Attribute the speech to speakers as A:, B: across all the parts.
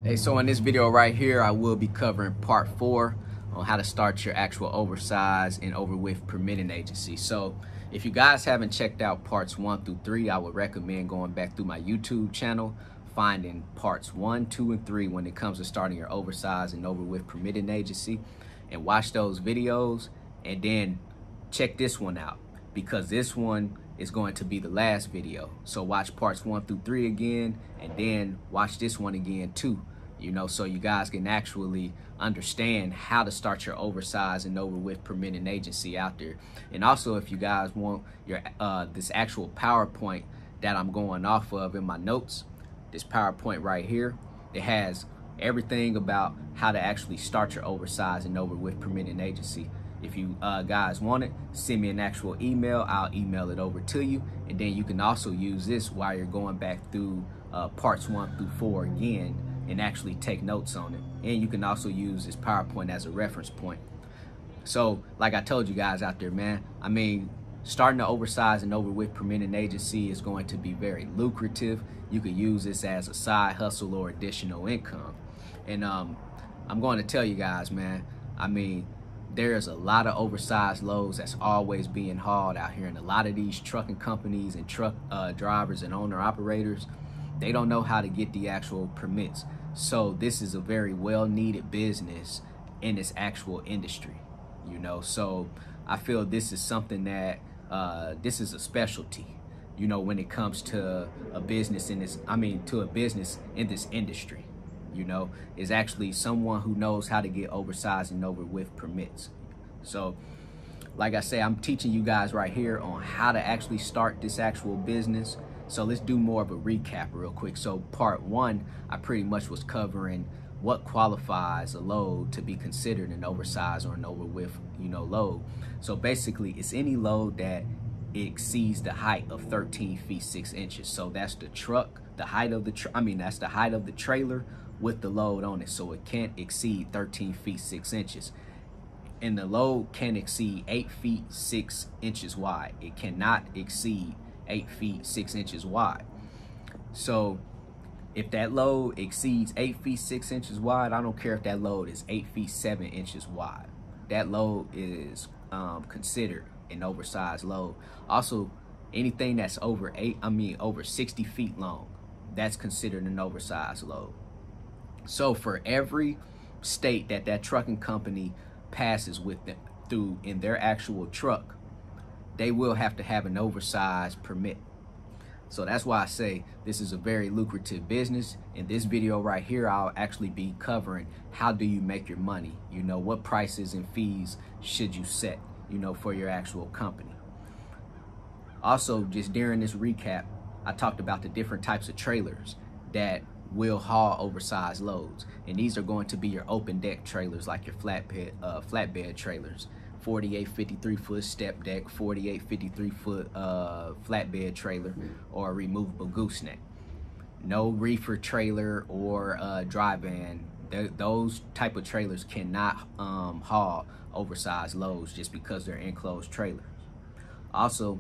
A: Hey, so in this video right here, I will be covering part 4 on how to start your actual oversize and overwidth permitting agency. So if you guys haven't checked out parts 1 through 3, I would recommend going back through my YouTube channel, finding parts 1, 2, and 3 when it comes to starting your oversize and overwidth permitting agency, and watch those videos, and then check this one out, because this one is going to be the last video. So watch parts 1 through 3 again, and then watch this one again too, so you guys can actually understand how to start your oversize and overwidth permitting agency out there. And also, if you guys want your this actual PowerPoint that I'm going off of in my notes, this PowerPoint right here, it has everything about how to actually start your oversize and overwidth permitting agency. If you guys want it, send me an actual email. I'll email it over to you, and then you can also use this while you're going back through parts 1 through 4 again and actually take notes on it. And you can also use this PowerPoint as a reference point. So like I told you guys out there, man, I mean, starting the oversize and overwidth permitting agency is going to be very lucrative. You could use this as a side hustle or additional income. And I'm going to tell you guys, man, I mean, there's a lot of oversized loads that's always being hauled out here, and a lot of these trucking companies and truck drivers and owner operators, they don't know how to get the actual permits. So this is a very well needed business in this actual industry, so I feel this is something that this is a specialty, when it comes to a business in this, to a business in this industry, is actually someone who knows how to get oversized and overwidth permits. So like I say, I'm teaching you guys right here on how to actually start this actual business. So let's do more of a recap real quick. So part 1, I pretty much was covering what qualifies a load to be considered an oversized or an overwidth, load. So basically, it's any load that exceeds the height of 13 feet 6 inches. So that's the truck, the height of the that's the height of the trailer with the load on it. So it can't exceed 13 feet 6 inches. And the load can exceed 8 feet 6 inches wide. It cannot exceed 8 feet 6 inches wide. So if that load exceeds 8 feet 6 inches wide, I don't care if that load is 8 feet 7 inches wide, that load is considered an oversized load. Also, anything that's over over 60 feet long, that's considered an oversized load. So for every state that trucking company passes with them through in their actual truck, they will have to have an oversized permit. So that's why I say this is a very lucrative business. In this video right here, I'll actually be covering how do you make your money, what prices and fees should you set, for your actual company. Also, just during this recap, I talked about the different types of trailers that will haul oversized loads, and these are going to be your open deck trailers, like your flatbed trailers, 48 53 foot step deck, 48 53 foot flatbed trailer, or a removable gooseneck. No reefer trailer or dry van, those type of trailers cannot haul oversized loads just because they're enclosed trailers. Also,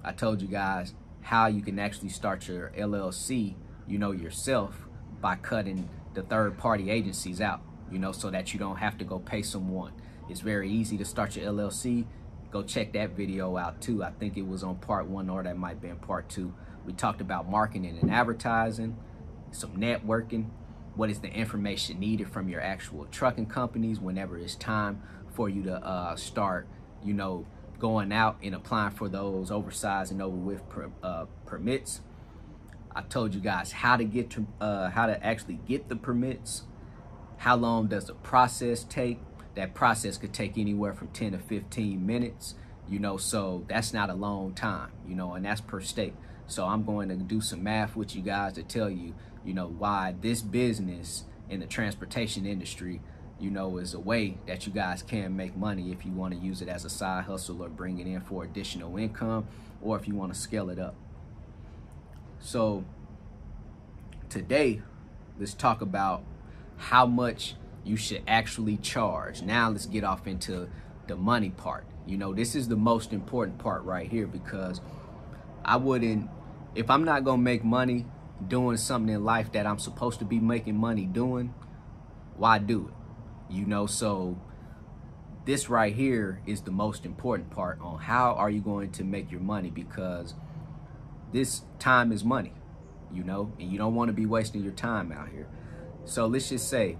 A: I told you guys how you can actually start your LLC yourself by cutting the third-party agencies out, so that you don't have to go pay someone. It's very easy to start your LLC. Go check that video out too. I think it was on part 1, or that might be in part 2. We talked about marketing and advertising, some networking, what is the information needed from your actual trucking companies whenever it's time for you to start, going out and applying for those oversized and overwidth permits. I told you guys how to actually get the permits. How long does the process take? That process could take anywhere from 10 to 15 minutes, so that's not a long time, and that's per state. So I'm going to do some math with you guys to tell you, why this business in the transportation industry, is a way that you guys can make money if you want to use it as a side hustle or bring it in for additional income, or if you want to scale it up. So today, let's talk about how much you should actually charge. Now let's get off into the money part. This is the most important part right here, because I wouldn't, if I'm not gonna make money doing something in life that I'm supposed to be making money doing, why do it? You know, so this right here is the most important part on how are you going to make your money, because this time is money, you know, and you don't want to be wasting your time out here. So let's just say,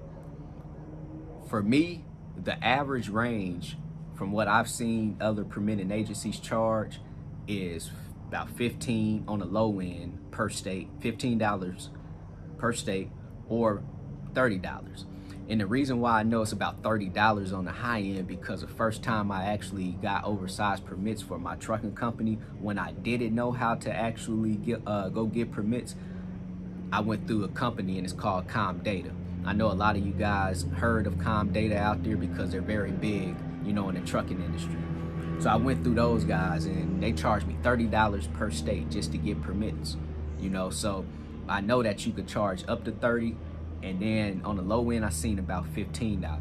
A: for me, the average range from what I've seen other permitting agencies charge is about $15 on the low end per state, $15 per state, or $30. And the reason why I know it's about $30 on the high end, because the first time I actually got oversized permits for my trucking company, when I didn't know how to actually go get permits, I went through a company, and it's called Data. I know a lot of you guys heard of Data out there because they're very big, you know, in the trucking industry. So I went through those guys, and they charged me $30 per state just to get permits, you know. So I know that you could charge up to $30, and then on the low end, I seen about $15.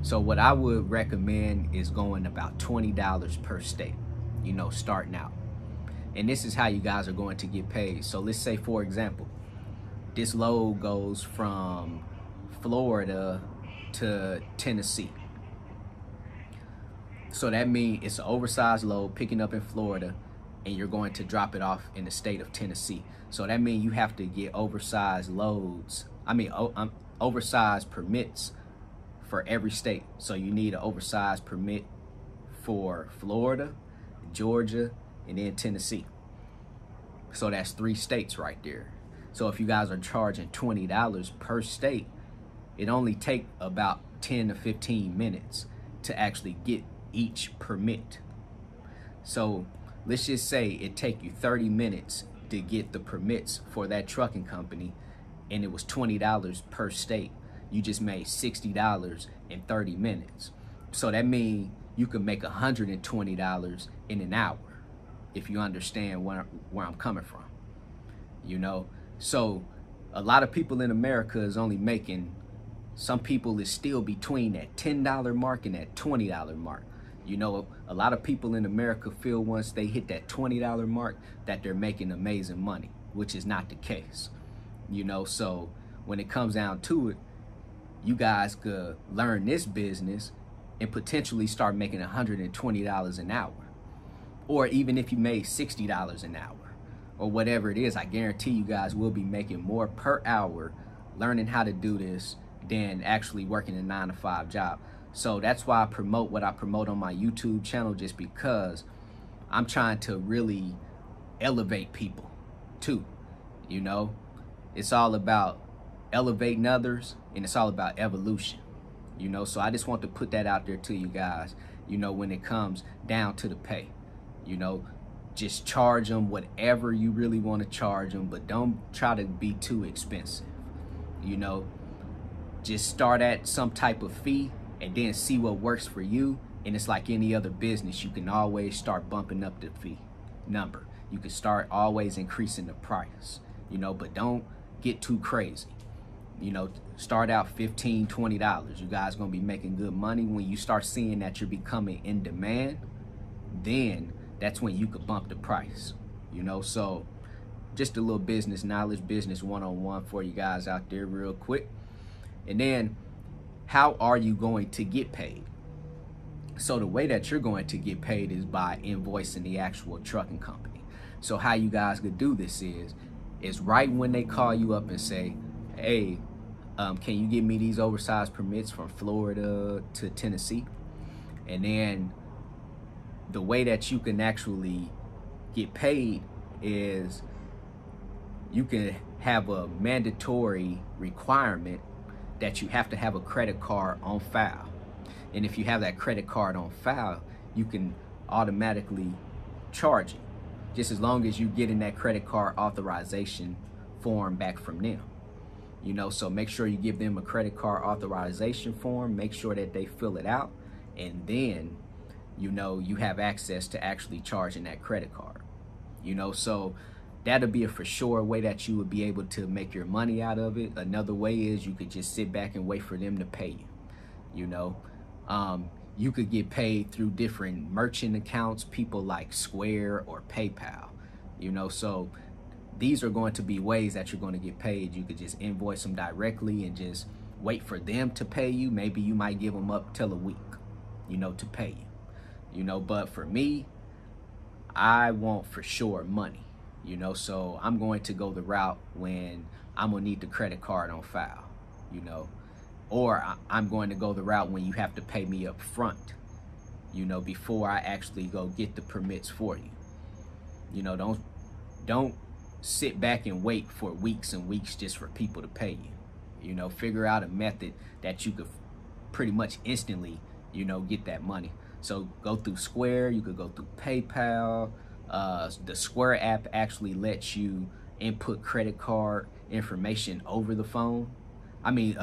A: So what I would recommend is going about $20 per state, you know, starting out. And this is how you guys are going to get paid. So let's say, for example, this load goes from Florida to Tennessee. So that means it's an oversized load picking up in Florida, and you're going to drop it off in the state of Tennessee. So that means you have to get oversized loads, oversized permits for every state. So you need an oversized permit for Florida, Georgia, and then Tennessee. So that's 3 states right there. So if you guys are charging $20 per state, it only take about 10 to 15 minutes to actually get each permit. So let's just say it take you 30 minutes to get the permits for that trucking company, and it was $20 per state. You just made $60 in 30 minutes. So that means you could make $120 in an hour, if you understand where I'm coming from, you know. So a lot of people in America is only making, some people is still between that $10 mark and that $20 mark. You know, a lot of people in America feel once they hit that $20 mark that they're making amazing money, which is not the case, you know. So when it comes down to it, you guys could learn this business and potentially start making $120 an hour. Or even if you made $60 an hour or whatever it is, I guarantee you guys will be making more per hour learning how to do this than actually working a 9-to-5 job. So that's why I promote what I promote on my YouTube channel, just because I'm trying to really elevate people too. You know, it's all about elevating others, and it's all about evolution, you know. So I just want to put that out there to you guys, you know, when it comes down to the pay. You know, just charge them whatever you really want to charge them, but don't try to be too expensive. You know, just start at some type of fee and then see what works for you. And it's like any other business, you can always start bumping up the fee number. You can start always increasing the price, you know, but don't get too crazy. You know, start out $15, $20. You guys gonna be making good money. When you start seeing that you're becoming in demand, then that's when you could bump the price, you know. So just a little business knowledge, business 101 for you guys out there real quick. And then, how are you going to get paid? So the way that you're going to get paid is by invoicing the actual trucking company. So how you guys could do this is right when they call you up and say, hey, can you give me these oversized permits from Florida to Tennessee? And then the way that you can actually get paid is you can have a mandatory requirement that you have to have a credit card on file. And if you have that credit card on file, you can automatically charge it, just as long as you get in that credit card authorization form back from them. You know, so make sure you give them a credit card authorization form, make sure that they fill it out, and then, you know, you have access to actually charging that credit card. You know, so that'll be a for sure way that you would be able to make your money out of it. Another way is you could just sit back and wait for them to pay you. You know, you could get paid through different merchant accounts, people like Square or PayPal. You know, so these are going to be ways that you're going to get paid. You could just invoice them directly and just wait for them to pay you. Maybe you might give them up till a week, you know, to pay you, you know. But for me, I want for sure money, you know, so I'm going to go the route when I'm gonna need the credit card on file, you know, or I'm going to go the route when you have to pay me up front, you know, before I actually go get the permits for you. You know, don't sit back and wait for weeks and weeks just for people to pay you. You know, figure out a method that you could pretty much instantly, you know, get that money. So go through Square, you could go through PayPal. The Square app actually lets you input credit card information over the phone. I mean,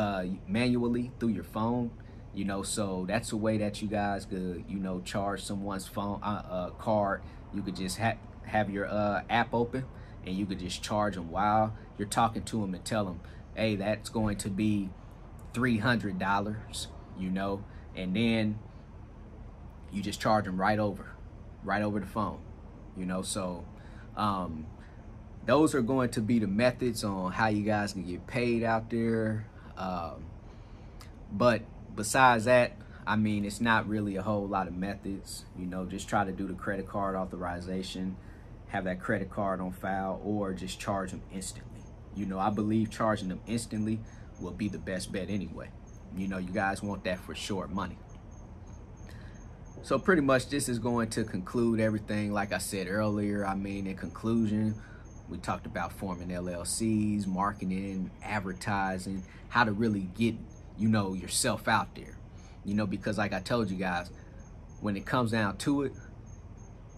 A: manually through your phone, you know, so that's a way that you guys could, you know, charge someone's phone card. You could just have your app open and you could just charge them while you're talking to them and tell them, hey, that's going to be $300, you know, and then you just charge them right over the phone, you know. So those are going to be the methods on how you guys can get paid out there. But besides that, I mean, it's not really a whole lot of methods, you know. Just try to do the credit card authorization, have that credit card on file, or just charge them instantly. You know, I believe charging them instantly will be the best bet anyway. You know, you guys want that for short money. So pretty much this is going to conclude everything. Like I said earlier, I mean, in conclusion, we talked about forming LLCs, marketing, advertising, how to really get, you know, yourself out there. You know, because like I told you guys, when it comes down to it,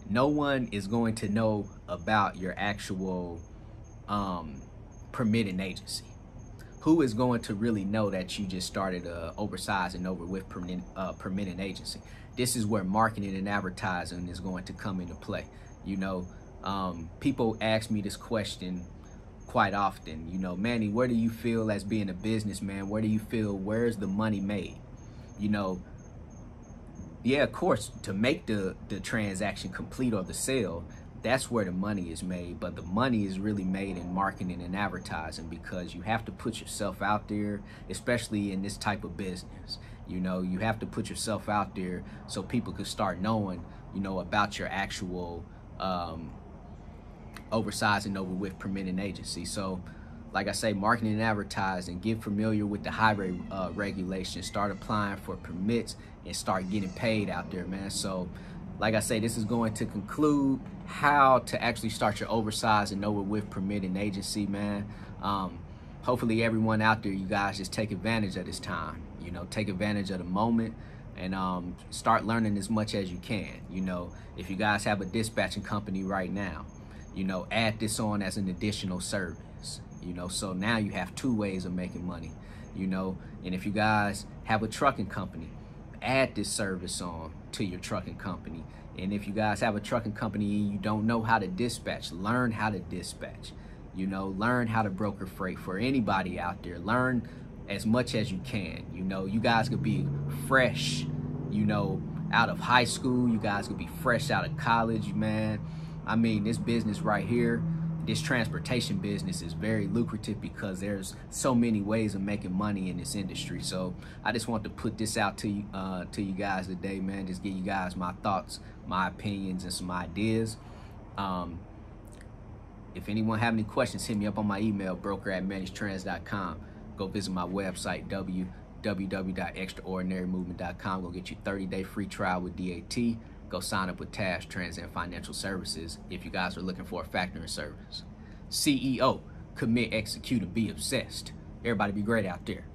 A: no one is going to know about your actual permitting agency. Who is going to really know that you just started a Oversize and over with permitting agency? This is where marketing and advertising is going to come into play. You know, people ask me this question quite often. You know, Manny, where do you feel as being a businessman? Where do you feel, where's the money made? You know, yeah, of course, to make the transaction complete or the sale, that's where the money is made. But the money is really made in marketing and advertising, because you have to put yourself out there, especially in this type of business. You know, you have to put yourself out there so people can start knowing, you know, about your actual Oversize and over with permitting agency. So like I say, marketing and advertising, get familiar with the highway regulations, start applying for permits, and start getting paid out there, man. So like I say, this is going to conclude how to actually start your Oversize and over with permitting agency, man. Hopefully everyone out there, you guys just take advantage of this time, you know, take advantage of the moment, and start learning as much as you can. You know, if you guys have a dispatching company right now, you know, add this on as an additional service, you know, so now you have two ways of making money, you know. And if you guys have a trucking company, add this service on to your trucking company. And if you guys have a trucking company and you don't know how to dispatch, learn how to dispatch, you know, learn how to broker freight. For anybody out there, learn as much as you can. You know, you guys could be fresh, you know, out of high school, you guys could be fresh out of college, man. I mean, this business right here, this transportation business, is very lucrative because there's so many ways of making money in this industry. So I just want to put this out to you guys today, man. Just give you guys my thoughts, my opinions, and some ideas. If anyone have any questions, hit me up on my email, broker@managedtrans.com. Go visit my website, www.extraordinarymovement.com. Go get you 30-day free trial with DAT. Go sign up with TAFS, Transcend Financial Services, if you guys are looking for a factoring service. CEO, commit, execute, and be obsessed. Everybody be great out there.